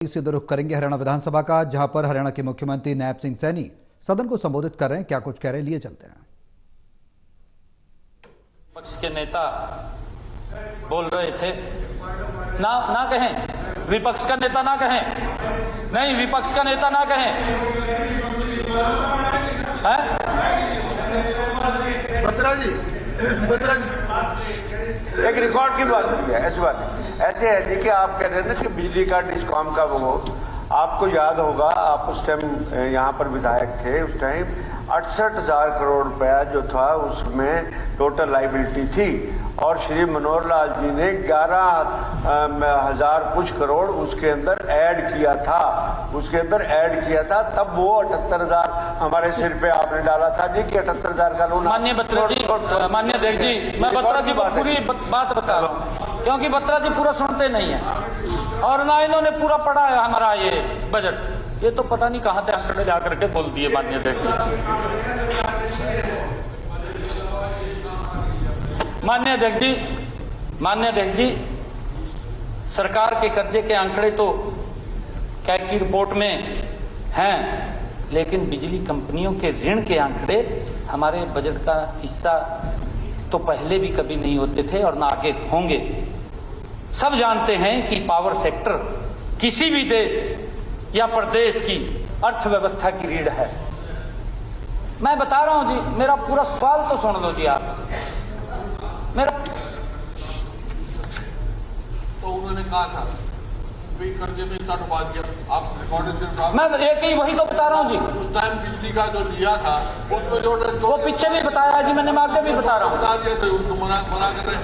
सीधे रुख करेंगे हरियाणा विधानसभा का, जहां पर हरियाणा के मुख्यमंत्री नैब सिंह सैनी सदन को संबोधित कर रहे हैं। क्या कुछ कह रहे हैं, लिए चलते हैं। पक्ष के नेता बोल रहे थे, ना कहें, विपक्ष का नेता ना कहें, नहीं विपक्ष का नेता ना कहें, बत्रा जी एक रिकॉर्ड की बात है। ऐसी बात ऐसे है जी कि आप कह रहे हैं ना कि बिजली का डिस्कॉम का वो, आपको याद होगा आप उस टाइम यहाँ पर विधायक थे, उस टाइम 68,000 करोड़ रुपया जो था उसमें टोटल लाइबिलिटी थी और श्री मनोहर लाल जी ने 11,000 कुछ करोड़ उसके अंदर ऐड किया था, तब वो 78,000 हमारे सिर पे आपने डाला था जी कि 78,000 का लोन। माननीय बत्रा जी, माननीय अध्यक्ष जी, मैं बत्रा जी को पूरी बात बता रहा हूँ क्योंकि बत्रा जी पूरा सुनते नहीं है और ना इन्होंने पूरा पढ़ा है हमारा ये बजट। ये तो पता नहीं कहां से आंकड़े जाकर के बोल दिए। माननीय अध्यक्ष जी, सरकार के कर्जे के आंकड़े तो कैग की रिपोर्ट में हैं, लेकिन बिजली कंपनियों के ऋण के आंकड़े हमारे बजट का हिस्सा तो पहले भी कभी नहीं होते थे और ना आगे होंगे। सब जानते हैं कि पावर सेक्टर किसी भी देश या प्रदेश की अर्थव्यवस्था की रीढ़ है। मैं बता रहा हूं जी, मेरा पूरा सवाल तो सुन लो जी आप। मेरा तो उन्होंने कहा था कर्जे में इतना डुबा दिया, आप रिकॉर्डेड। मैं एक ही वही तो बता रहा हूं जी। उस टाइम बिजली का जो लिया था उसमें जो वो पीछे भी बताया जी, मैंने आगे भी बता रहा हूँ। बता दिया था, उनको मना कर रहे हैं।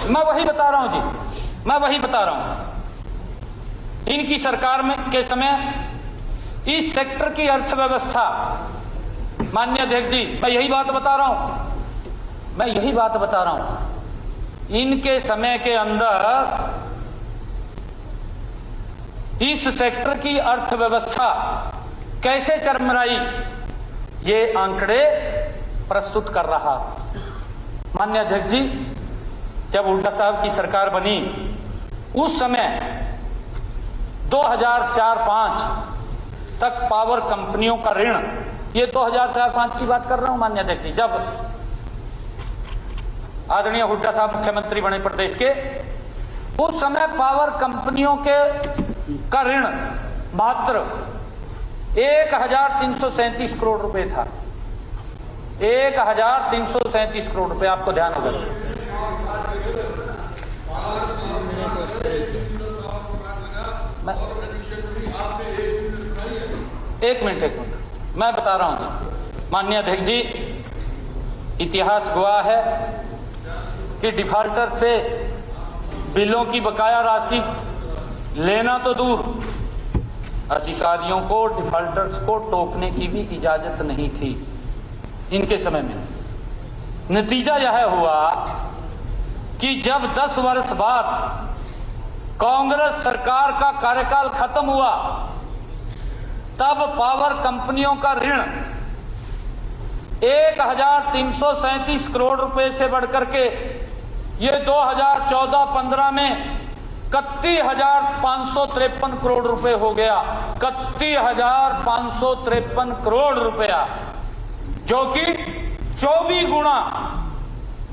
मैं वही बता रहा हूं जी, इनकी सरकार में के समय इस सेक्टर की अर्थव्यवस्था, माननीय अध्यक्ष जी, मैं यही बात बता रहा हूं, इनके समय के अंदर इस सेक्टर की अर्थव्यवस्था कैसे चरमराई, ये आंकड़े प्रस्तुत कर रहा। माननीय अध्यक्ष जी, जब हुड्डा साहब की सरकार बनी उस समय 2004-05 तक पावर कंपनियों का ऋण, ये 2004-05 की बात कर रहा हूं माननीय अध्यक्ष जी, जब आदरणीय हुड्डा साहब मुख्यमंत्री बने प्रदेश के, उस समय पावर कंपनियों के का ऋण मात्र 1,337 करोड़ रुपए था। 1,337 करोड़ रुपए, आपको ध्यान होगा। एक मिनट मैं बता रहा हूं माननीय अध्यक्ष जी, इतिहास गवाह है कि डिफाल्टर से बिलों की बकाया राशि लेना तो दूर, अधिकारियों को डिफाल्टर्स को टोकने की भी इजाजत नहीं थी इनके समय में। नतीजा यह हुआ कि जब 10 वर्ष बाद कांग्रेस सरकार का कार्यकाल खत्म हुआ, तब पावर कंपनियों का ऋण 1,337 करोड़ रुपए से बढ़कर के ये 2014-15 में 31,553 करोड़ रुपए हो गया। 31,553 करोड़ रुपया, जो कि 24 गुना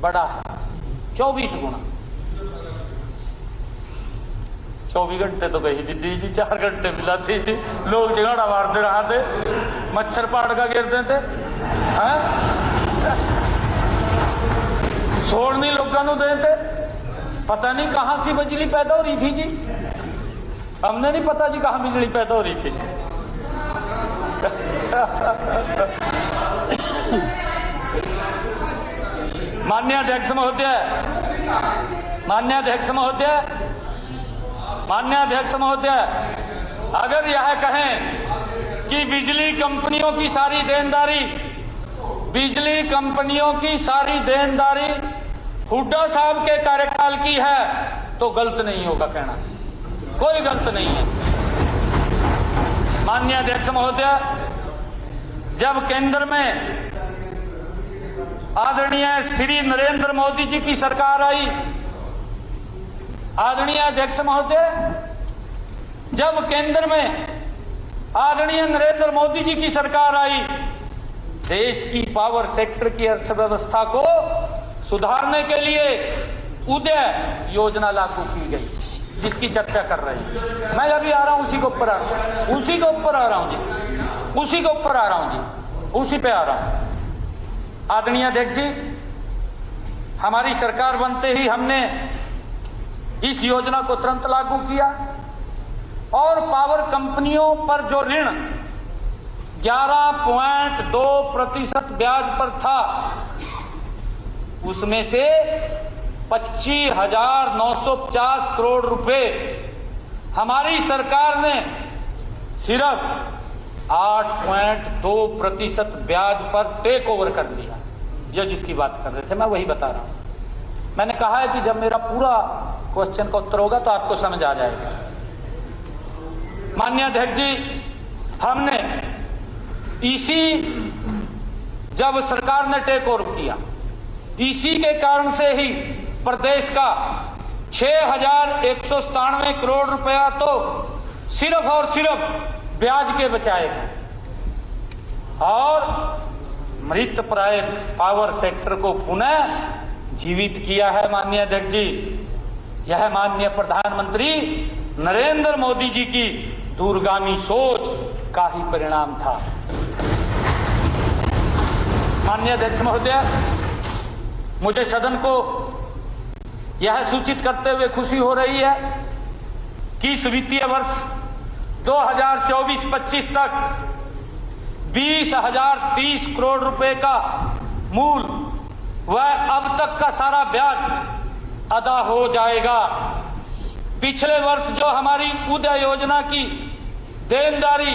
बड़ा है। 24 गुना। 24 घंटे तो कही दी जी, 4 घंटे मिला थी जी, लोग झगड़ा मारते रहा थे, मच्छर पाड़ का गिरते थे, छोड़नी लोगों को देते, पता नहीं कहां से बिजली पैदा हो रही थी जी, हमने नहीं पता जी कहां बिजली पैदा हो रही थी। माननीय अध्यक्ष महोदय, अगर यह कहें कि बिजली कंपनियों की सारी देनदारी हुड्डा साहब के कार्यकाल की है, तो गलत नहीं होगा कहना, कोई गलत नहीं है। माननीय अध्यक्ष महोदय, जब केंद्र में आदरणीय श्री नरेंद्र मोदी जी की सरकार आई, आदरणीय अध्यक्ष महोदय, जब केंद्र में आदरणीय नरेंद्र मोदी जी की सरकार आई, देश की पावर सेक्टर की अर्थव्यवस्था को सुधारने के लिए उदय योजना लागू की गई, जिसकी चर्चा कर रहे हैं। मैं अभी आ रहा हूं, उसी के ऊपर आ रहा हूं, उसी के ऊपर आ रहा हूं जी, उसी के ऊपर आ रहा हूं जी, उसी पे आ रहा हूं। आदरणीय अध्यक्ष जी, हमारी सरकार बनते ही हमने इस योजना को तुरंत लागू किया और पावर कंपनियों पर जो ऋण 11.2% ब्याज पर था, उसमें से 25,950 करोड़ रुपए हमारी सरकार ने सिर्फ 8.2% ब्याज पर टेक ओवर कर लिया। यह जिसकी बात कर रहे थे, मैं वही बता रहा हूं। मैंने कहा है कि जब मेरा पूरा क्वेश्चन का उत्तर होगा तो आपको समझ आ जाएगा। माननीय अध्यक्ष जी, हमने जब सरकार ने टेक ओवर किया, इसी के कारण से ही प्रदेश का 6,197 करोड़ रुपया तो सिर्फ और सिर्फ ब्याज के बचाए गए और मृतप्राय पावर सेक्टर को पुनः जीवित किया है। माननीय अध्यक्ष जी, यह माननीय प्रधानमंत्री नरेंद्र मोदी जी की दूरगामी सोच का ही परिणाम था। माननीय अध्यक्ष महोदय, मुझे सदन को यह सूचित करते हुए खुशी हो रही है कि इस वित्तीय वर्ष 2024-25 तक 20,030 करोड़ रुपए का मूल व अब तक का सारा ब्याज अदा हो जाएगा। पिछले वर्ष जो हमारी उदय योजना की देनदारी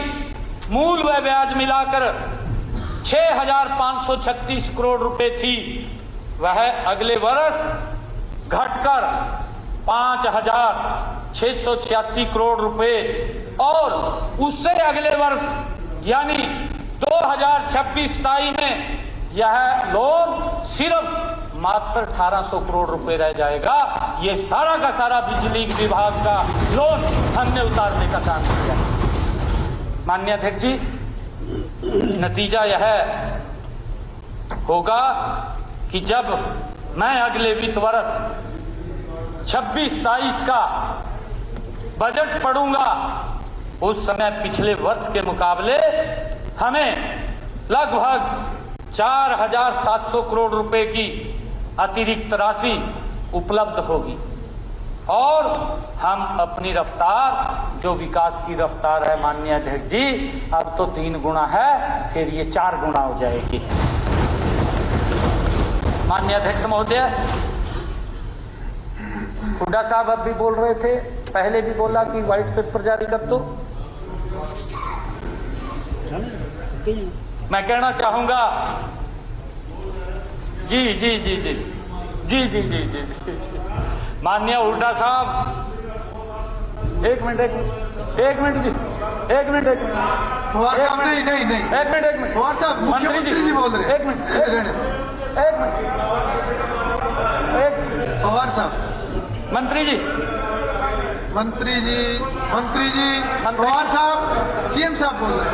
मूल व ब्याज मिलाकर 6,536 करोड़ रुपए थी, वह अगले वर्ष घटकर 5,686 करोड़ रुपए और उससे अगले वर्ष यानी 2026-27 में यह लोन सिर्फ मात्र 1,800 करोड़ रुपए रह जाएगा। ये सारा का सारा बिजली विभाग का लोन हमने उतारने का काम किया। माननीय अध्यक्ष जी, नतीजा यह होगा कि जब मैं अगले वित्त वर्ष 26-27 का बजट पढ़ूंगा, उस समय पिछले वर्ष के मुकाबले हमें लगभग 4,700 करोड़ रुपए की अतिरिक्त राशि उपलब्ध होगी और हम अपनी रफ्तार, जो विकास की रफ्तार है माननीय अध्यक्ष जी, अब तो 3 गुना है, फिर ये 4 गुना हो जाएगी। माननीय अध्यक्ष महोदय, हुड्डा साहब अब भी बोल रहे थे, पहले भी बोला कि व्हाइट पेपर जारी कर दो। मैं कहना चाहूंगा जी जी जी जी जी जी जी जी जी माननीय हुड्डा साहब, एक मिनट जी, एक मिनट पवार साहब, नहीं पवार साहब, मुख्यमंत्री जी बोल रहे हैं। एक मिनट पवार साहब, मंत्री जी, पवार साहब, सीएम साहब बोल रहे हैं।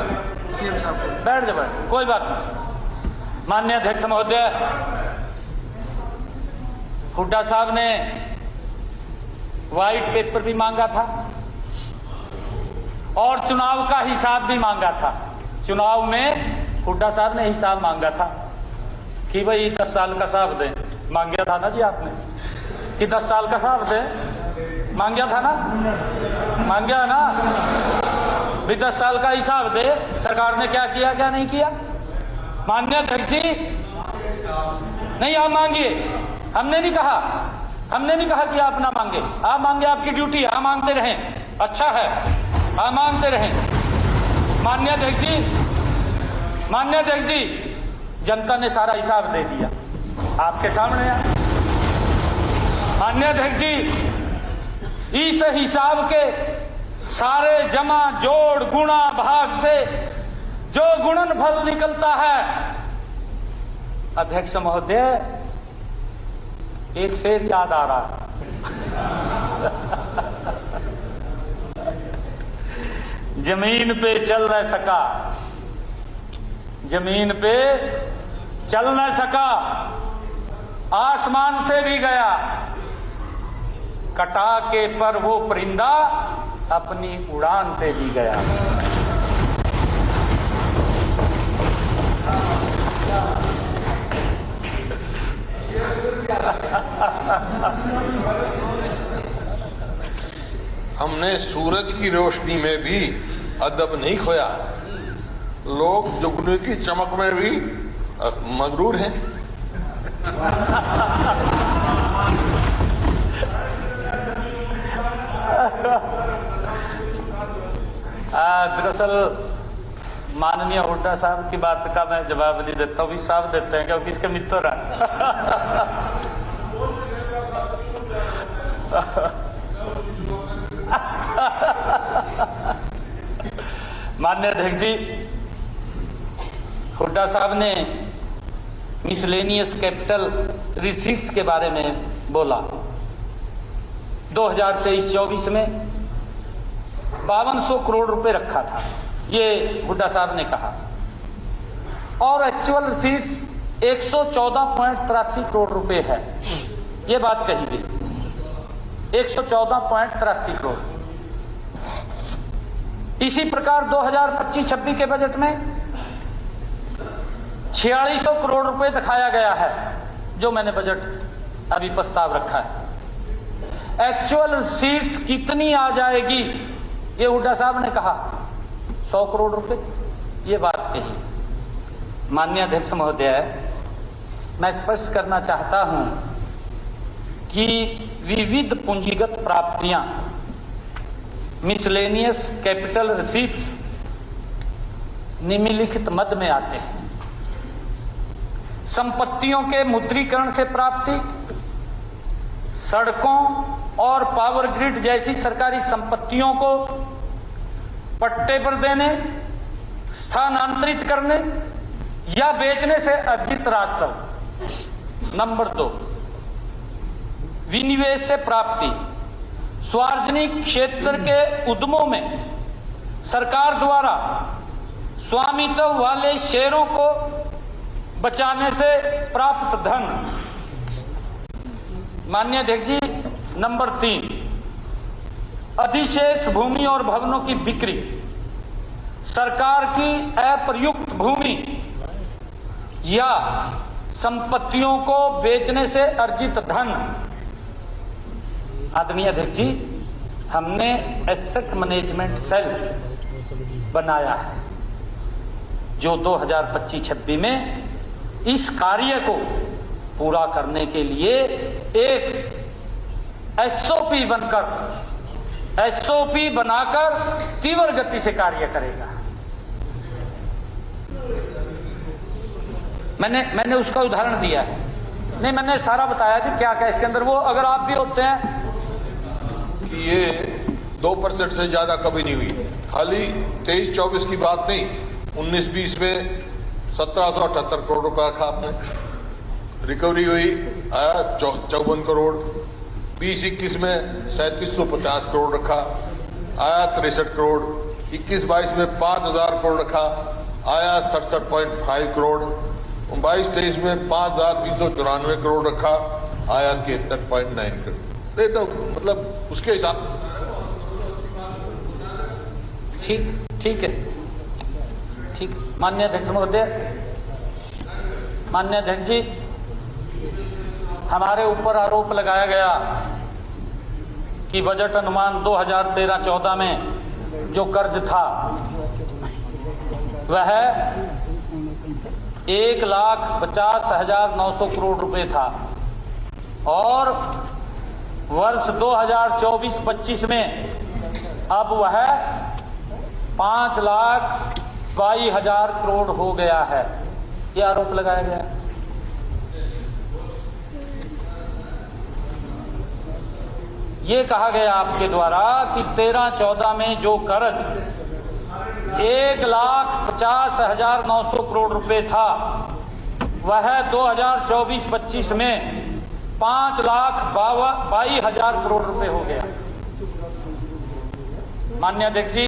सीएम साहब बैठ जाओ, कोई बात नहीं। माननीय अध्यक्ष महोदय, हुड्डा साहब ने व्हाइट पेपर भी मांगा था और चुनाव का हिसाब भी मांगा था। चुनाव में हुड्डा साहब ने हिसाब मांगा था कि भाई 10 साल का हिसाब दें। मांगा था ना जी आपने कि 10 साल का हिसाब दें, मांगा था ना, मांगा ना भी 10 साल का हिसाब दे। सरकार ने क्या किया, क्या नहीं किया? माननीय अध्यक्ष जी, नहीं आप मांगिए, हमने नहीं कहा कि आप ना मांगे। आप मांगे, आपकी ड्यूटी है, आप मांगते रहें, अच्छा है, आप मांगते रहें। माननीय अध्यक्ष जी, जनता ने सारा हिसाब दे दिया, आपके सामने है। माननीय अध्यक्ष जी, इस हिसाब के सारे जमा जोड़ गुणा भाग से जो गुणनफल निकलता है, अध्यक्ष महोदय, एक शेर याद आ रहा है। जमीन पे चल न सका, जमीन पे चल न सका, आसमान से भी गया, कटा के पर वो परिंदा अपनी उड़ान से भी गया। हमने सूरज की रोशनी में भी अदब नहीं खोया, लोग जुगनू की चमक में भी मगरूर हैं। दरअसल माननीय हुड्डा साहब की बात का मैं जवाब नहीं देता हूं, भी साहब देते हैं क्योंकि इसके मित्र हैं। माननीय अध्यक्ष जी, हुड्डा साहब ने मिसलेनियस कैपिटल रिसीट्स के बारे में बोला। 2023-24 में 5200 करोड़ रुपए रखा था, ये हुड्डा साहब ने कहा, और एक्चुअल रिसीट्स 114.83 करोड़ रुपए है, ये बात कही गई, 114.83 करोड़। इसी प्रकार 2025-26 के बजट में 4600 करोड़ रुपए दिखाया गया है, जो मैंने बजट अभी प्रस्ताव रखा है। एक्चुअल रिसीट्स कितनी आ जाएगी, ये हुड्डा साहब ने कहा 100 करोड़ रुपए, ये बात कही। माननीय अध्यक्ष महोदय, मैं स्पष्ट करना चाहता हूं कि विविध पूंजीगत प्राप्तियां, मिसलेनियस कैपिटल रिसीट्स निम्नलिखित मद में आते हैं। संपत्तियों के मुद्रीकरण से प्राप्ति, सड़कों और पावर ग्रिड जैसी सरकारी संपत्तियों को पट्टे पर देने, स्थानांतरित करने या बेचने से अर्जित राजस्व। नंबर 2, विनिवेश से प्राप्ति, सार्वजनिक क्षेत्र के उद्यमों में सरकार द्वारा स्वामित्व वाले शेयरों को बचाने से प्राप्त धन। माननीय अध्यक्ष जी, नंबर 3, अधिशेष भूमि और भवनों की बिक्री, सरकार की अप्रयुक्त भूमि या संपत्तियों को बेचने से अर्जित धन। आदरणीय अध्यक्ष जी, हमने एसेट मैनेजमेंट सेल बनाया है, जो 2025-26 में इस कार्य को पूरा करने के लिए एक एसओपी बनाकर तीव्र गति से कार्य करेगा। मैंने उसका उदाहरण दिया है, नहीं मैंने सारा बताया कि क्या क्या इसके अंदर, वो अगर आप भी होते हैं। ये 2% से ज्यादा कभी नहीं हुई, खाली 23-24 की बात नहीं, 19-20 में 1778 करोड़ रुपया रखा आपने, रिकवरी हुई आया 54 करोड़, 20-21 में 3750 करोड़ रखा, आया 63 करोड़, 21-22 में 5000 करोड़ रखा, आया 67.5 करोड़, 22-23 में 5394 करोड़ रखा, आया 73.9 करोड़। तो मतलब उसके हिसाब। ठीक है, ठीक। माननीय अध्यक्ष महोदय, माननीय अध्यक्ष जी, हमारे ऊपर आरोप लगाया गया कि बजट अनुमान 2013-14 में जो कर्ज था वह 1,50,900 करोड़ रुपए था, और वर्ष 2024-25 में अब वह 5,22,000 करोड़ हो गया है, यह आरोप लगाया गया। ये कहा गया आपके द्वारा कि 13-14 में जो कर्ज 1,50,900 करोड़ रुपए था वह 2024-25 में 5,22,000 करोड़ रुपए हो गया। माननीय अध्यक्ष जी,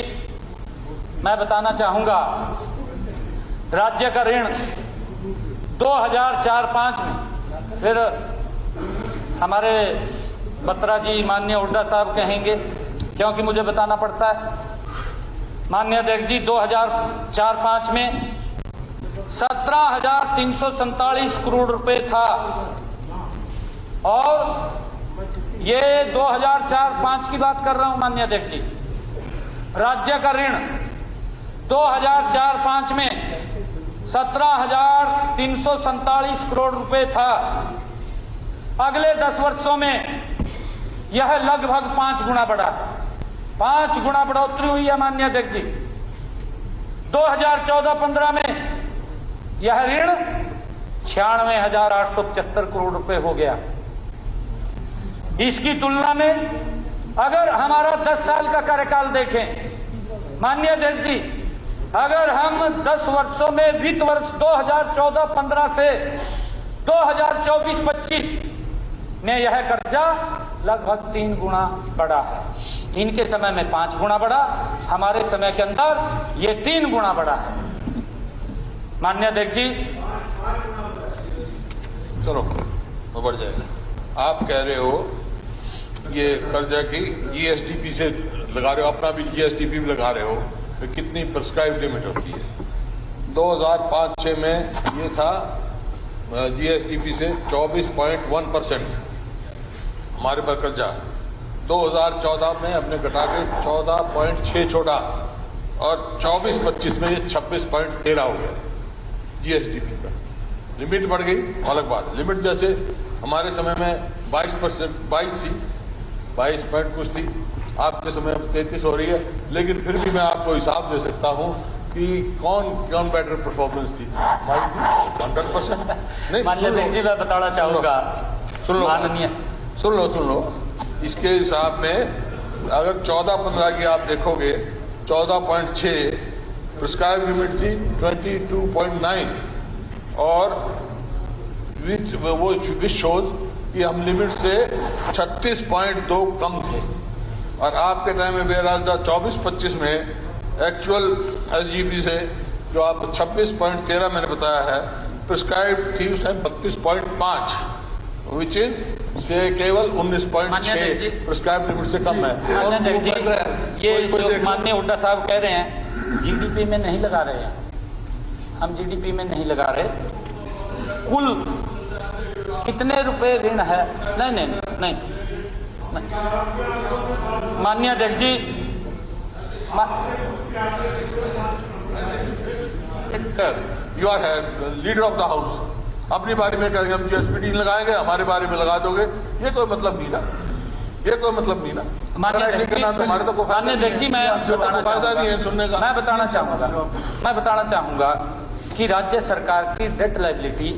मैं बताना चाहूंगा, राज्य का ऋण 2004-05 में, फिर हमारे बत्रा जी माननीय हुड्डा साहब कहेंगे क्योंकि मुझे बताना पड़ता है। माननीय अध्यक्ष जी, 2004-05 में 17,347 करोड़ रुपए था और ये 2004-05 की बात कर रहा हूं माननीय अध्यक्ष जी। राज्य का ऋण 2004-05 में 17,347 करोड़ रुपए था। अगले 10 वर्षों में यह लगभग 5 गुना बढ़ा, 5 गुना बढ़ोतरी हुई है माननीय अध्यक्ष जी। 2014-15 में यह ऋण 96,875 करोड़ रुपए हो गया। इसकी तुलना में अगर हमारा 10 साल का कार्यकाल देखें माननीय अध्यक्ष जी, अगर हम 10 वर्षों में वित्त वर्ष 2014-15 से 2024-25 में यह कर्जा लगभग 3 गुना बढ़ा है। इनके समय में 5 गुना बढ़ा, हमारे समय के अंदर ये 3 गुना बढ़ा है माननीय अध्यक्ष जी। चलो वो बढ़ जाएगा। आप कह रहे हो ये कर्जा की जीएसडीपी से लगा रहे हो, अपना भी जीएसडीपी भी लगा रहे हो, तो कितनी प्रिस्क्राइब लिमिट होती है? 2005-06 में ये था जीएसडीपी से 24.1% हमारे पर कर्जा। 2014 में हमने घटा के 14.6 छोड़ा और 24-25 में ये 26.13 हो गया जीएसडीपी का। लिमिट बढ़ गई, अलग बात। लिमिट जैसे हमारे समय में 22% 22 थी, 22 पॉइंट कुछ थी, आपके समय 33 हो रही है। लेकिन फिर भी मैं आपको हिसाब दे सकता हूं कि कौन बेटर परफॉर्मेंस थी। 100% नहीं। माननीय अध्यक्ष जी, मैं बताना चाहूंगा, सुन लो माननीय, सुन लो। इसके हिसाब में अगर 14-15 की आप देखोगे 14.6 प्रिस्क्राइब लिमिट थी, 22.9 और वो विच शोज कि हम लिमिट से 36.2 कम थे। और आपके टाइम में बेहराज 24-25 में एक्चुअल एसजीपी से जो आप 26.13 मैंने बताया है, प्रिस्क्राइब थी उस टाइम 32.5, विच इज से केवल 19.6 प्रिस्क्राइब लिमिट से कम है। ये जो माननीय हुड्डा साहब कह रहे हैं जीडीपी में नहीं लगा रहे हैं, हम जीडीपी में नहीं लगा रहे, कुल कितने रुपए ऋण है। नहीं माननीय अध्यक्ष जी, you are leader of the house, अपनी बारे में कहेंगे हम जीएसपीटी लगाएंगे, हमारे बारे में लगा दोगे, ये कोई मतलब नहीं ना, ये कोई मतलब नहीं ना। माननीय अध्यक्ष जी, मैं फायदा नहीं है सुनने का। मैं बताना चाहूंगा कि राज्य सरकार की डेट लायबिलिटी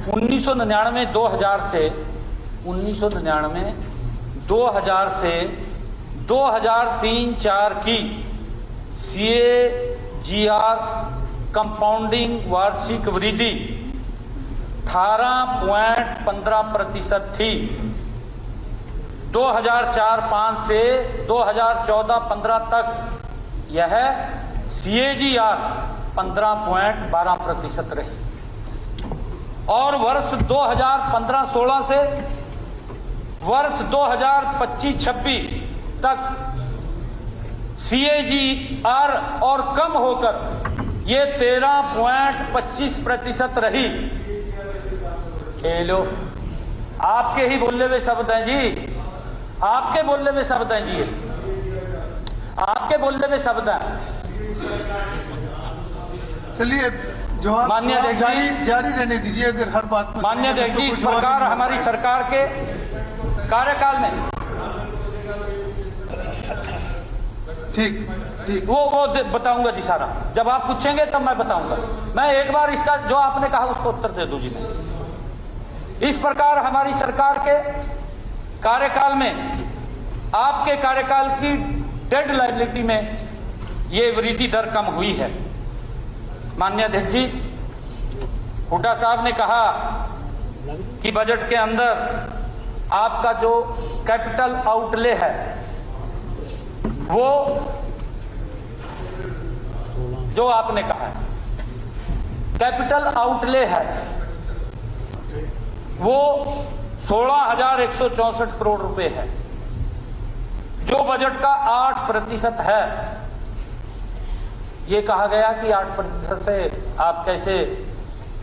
1999-2000 से 2003-04 की CAGR कंपाउंडिंग वार्षिक वृद्धि 18.15% थी। 2004-05 से 2014-15 तक यह CAGR 15.12% रही और वर्ष 2015-16 से वर्ष 2025-26 तक CAGR और कम होकर ये 13.25% रही। खेलो, आपके ही बोले हुए शब्द हैं जी, आपके बोले हुए शब्द हैं जी, आपके बोले हुए शब्द हैं। चलिए जवाब माननीय अध्यक्ष जी जारी रहने दीजिए। अगर हर बात में माननीय अध्यक्ष जी, इस प्रकार हमारी सरकार के कार्यकाल में ठीक वो बताऊंगा जी सारा। जब आप पूछेंगे तब मैं बताऊंगा। मैं एक बार इसका जो आपने कहा उसको उत्तर दे दूं जी। मैं इस प्रकार हमारी सरकार के कार्यकाल में आपके कार्यकाल की डेट लायबिलिटी में ये वृद्धि दर कम हुई है। माननीय अध्यक्ष जी, हुड्डा साहब ने कहा कि बजट के अंदर आपका जो कैपिटल आउटले है वो जो आपने कहा है, कैपिटल आउटले है वो 16,164 करोड़ रुपए है, जो बजट का 8% है। ये कहा गया कि 8% से आप कैसे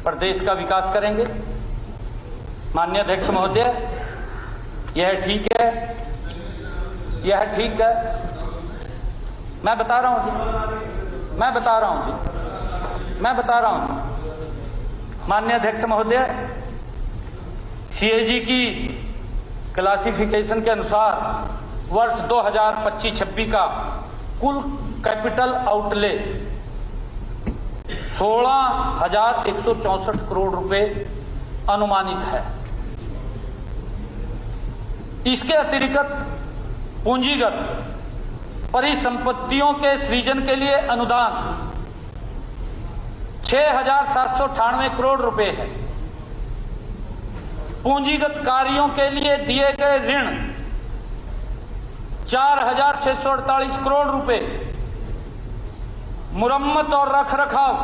प्रदेश का विकास करेंगे। माननीय अध्यक्ष महोदय, यह ठीक है, यह ठीक है। मैं बता रहा हूं जी, मैं बता रहा हूं जी, मैं बता रहा हूं। माननीय अध्यक्ष महोदय, सीएजी की क्लासिफिकेशन के अनुसार वर्ष 2025-26 का कुल कैपिटल आउटले 16,164 करोड़ रुपए अनुमानित है। इसके अतिरिक्त पूंजीगत परिसंपत्तियों के सृजन के लिए अनुदान 6,798 करोड़ रुपए है। पूंजीगत कार्यों के लिए दिए गए ऋण 4,648 करोड़ रुपए, मुरम्मत और रखरखाव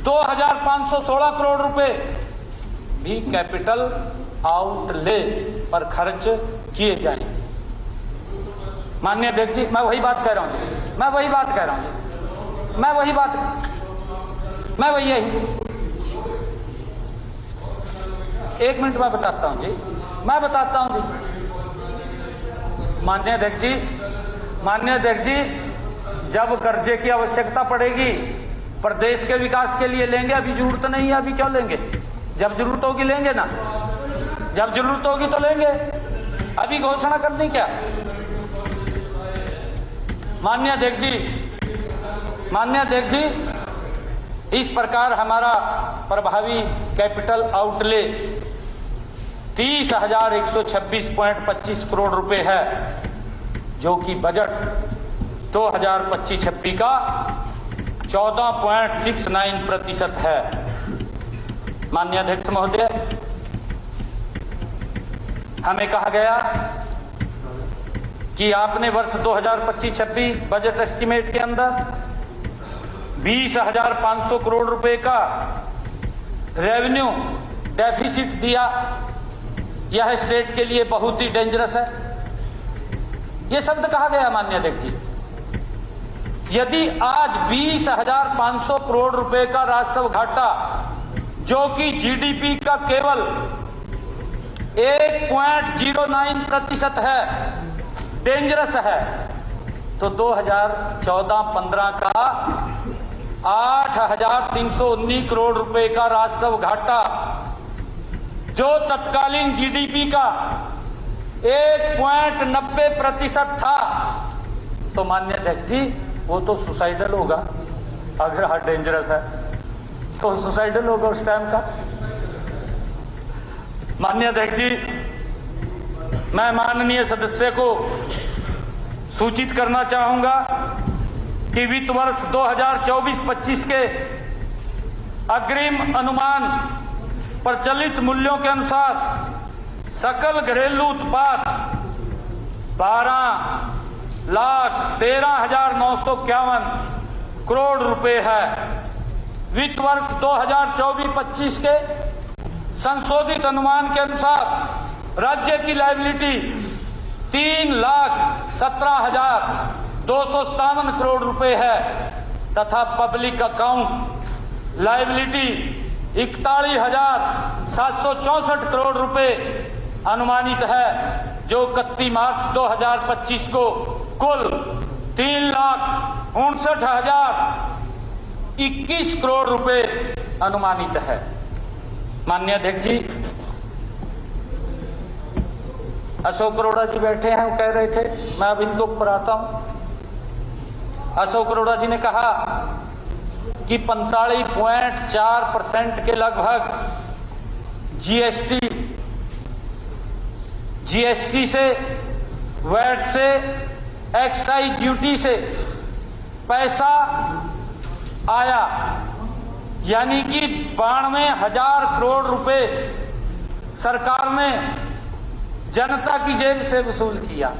2,516 करोड़ रुपए भी कैपिटल आउटले पर खर्च किए जाएंगे। माननीय अध्यक्ष जी, मैं वही बात कह रहा हूं, मैं वही बात कह रहा हूं, मैं वही बात, मैं वही यही। एक मिनट में बताता हूं जी, मैं बताता हूं जी। माननीय अध्यक्ष जी, माननीय अध्यक्ष जी, जब कर्जे की आवश्यकता पड़ेगी प्रदेश के विकास के लिए लेंगे। अभी जरूरत नहीं है, अभी क्यों लेंगे? जब जरूरत होगी लेंगे ना, जब जरूरत होगी तो लेंगे। अभी घोषणा करनी क्या? माननीय अध्यक्ष जी, माननीय अध्यक्ष जी, इस प्रकार हमारा प्रभावी कैपिटल आउटले 30,126.25 करोड़ रुपए है, जो कि बजट 2025-26 का 14.69% है। माननीय अध्यक्ष महोदय, हमें कहा गया कि आपने वर्ष 2025-26 बजट एस्टीमेट के अंदर 20,500 करोड़ रुपए का रेवेन्यू डेफिसिट दिया। यह स्टेट के लिए बहुत ही डेंजरस है। यह शब्द कहा गया। माननीय अध्यक्ष जी, यदि आज 20,500 करोड़ रुपए का राजस्व घाटा, जो कि जीडीपी का केवल 1.09% है, डेंजरस है, तो 2014-15 का 8,319 करोड़ रुपए का राजस्व घाटा, जो तत्कालीन जीडीपी का 1.90% था, तो माननीय अध्यक्ष जी वो तो सुसाइडल होगा। अगर हार्ट डेंजरस है तो सुसाइडल होगा उस टाइम का। माननीय अध्यक्ष जी, मैं माननीय सदस्य को सूचित करना चाहूंगा कि वित्त वर्ष 2024-25 के अग्रिम अनुमान प्रचलित मूल्यों के अनुसार सकल घरेलू उत्पाद 12,13,951 करोड़ रुपए है। वित्त वर्ष 2024-25 के संशोधित अनुमान के अनुसार राज्य की लायबिलिटी 3,17,257 करोड़ रुपए है तथा पब्लिक अकाउंट लायबिलिटी 41,764 करोड़ रुपए अनुमानित है, जो 31 मार्च 2025 को कुल 3,59,021 करोड़ रुपए अनुमानित है। माननीय अध्यक्ष जी, अशोक अरोड़ा जी बैठे हैं, वो कह रहे थे, मैं अब इनको पर आता हूं। अशोक अरोड़ा जी ने कहा कि 45.4% के लगभग जीएसटी से, वैट से, एक्साइज ड्यूटी से पैसा आया, यानी कि 92,000 करोड़ रुपए सरकार ने जनता की जेब से वसूल किया।